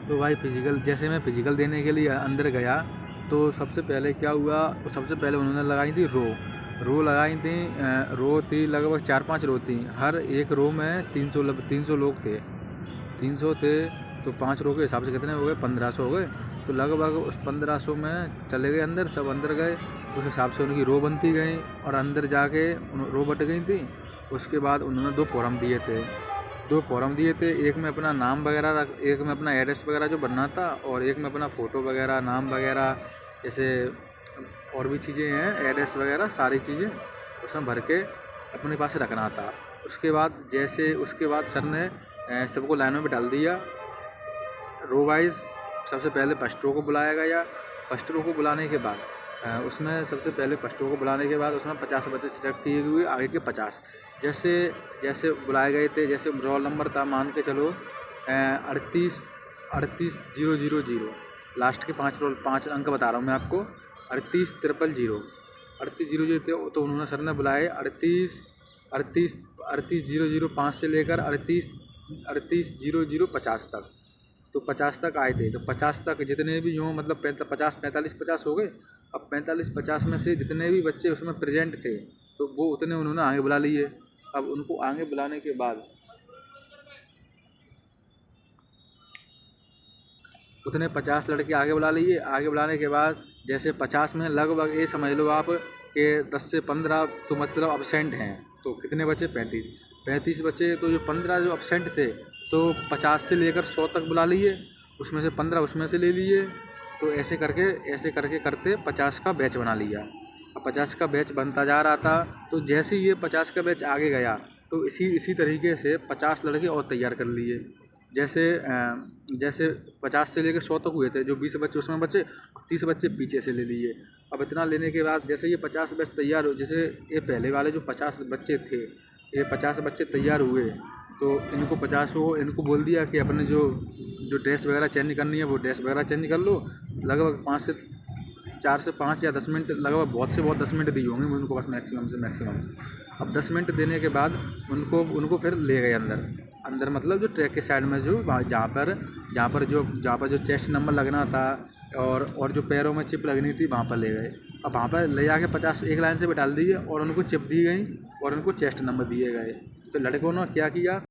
तो भाई जैसे मैं फिजिकल देने के लिए अंदर गया तो सबसे पहले क्या हुआ, सबसे पहले उन्होंने लगाई थी रो लगाई थी। रो थी लगभग 4-5 रो थी। हर एक रो में 300 लोग थे। 300 थे तो 5 रो के हिसाब से कितने हो गए, 1500 हो गए। तो लगभग उस 1500 में चले गए अंदर, सब अंदर गए। उस हिसाब से उनकी रो बनती गई और अंदर जाके रो बट गई थी। उसके बाद उन्होंने 2 फॉर्म दिए थे। एक में अपना नाम वगैरह एक में अपना एड्रेस वगैरह जो बनना था, और एक में अपना फ़ोटो वगैरह, नाम वगैरह, जैसे और भी चीज़ें हैं, एड्रेस वगैरह सारी चीज़ें उसमें भर के अपने पास रखना था। उसके बाद सर ने सबको लाइन में डाल दिया रो वाइज। सबसे पहले फर्स्ट रो को बुलाया गया। फर्स्ट रो को बुलाने के बाद उसमें सबसे पहले फर्स्ट रो को बुलाने के बाद उसमें 50 बच्चे सिलेक्ट किए हुए, आगे के 50 जैसे बुलाए गए थे। जैसे रोल नंबर था, मान के चलो 38 लास्ट के 5 अंक बता रहा हूँ मैं आपको, 38 000 थे। तो उन्होंने सर ने बुलाए 38 005 से लेकर 38 050 तक। तो 50 तक आए थे। तो 50 तक जितने भी हों, मतलब 45 हो गए। अब 45-50 में से जितने भी बच्चे उसमें प्रेजेंट थे तो वो उतने उन्होंने आगे बुला लिए। अब उनको आगे बुलाने के बाद उतने 50 लड़के आगे बुला लिए। आगे बुलाने के बाद जैसे 50 में लगभग ये समझ लो आप कि 10 से 15 तो मतलब अब्सेंट हैं। तो कितने बचे, 35 बचे। तो जो 15 जो अब्सेंट थे तो 50 से लेकर 100 तक बुला लिए, उसमें से 15 उसमें से ले लिए। तो ऐसे करके करते 50 का बैच बना लिया। अब 50 का बैच बनता जा रहा था। तो जैसे ये 50 का बैच आगे गया तो इसी तरीके से 50 लड़के और तैयार कर लिए। जैसे 50 से लेकर 100 तक हुए थे, जो 20 बच्चे उसमें बचे, 30 बच्चे पीछे से ले लिए। अब इतना लेने के बाद जैसे ये 50 बैच तैयार हो, जैसे ये पहले वाले जो 50 बच्चे थे, ये 50 बच्चे तैयार हुए तो इनको बोल दिया कि अपने जो ड्रेस वगैरह चेंज करनी है वो ड्रेस वगैरह चेंज कर लो। लगभग 4 से 5 या 10 मिनट, लगभग बहुत से बहुत 10 मिनट दी होंगी उनको, बस मैक्सिमम से मैक्सिमम। अब 10 मिनट देने के बाद उनको फिर ले गए अंदर मतलब जो ट्रैक के साइड में जो जहाँ पर जो चेस्ट नंबर लगना था और जो पैरों में चिप लगनी थी वहाँ पर ले गए। अब वहाँ पर ले जाके 50 एक लाइन से बैठा दिए और उनको चिप दी गई और उनको चेस्ट नंबर दिए गए। तो लड़कों ने क्या किया,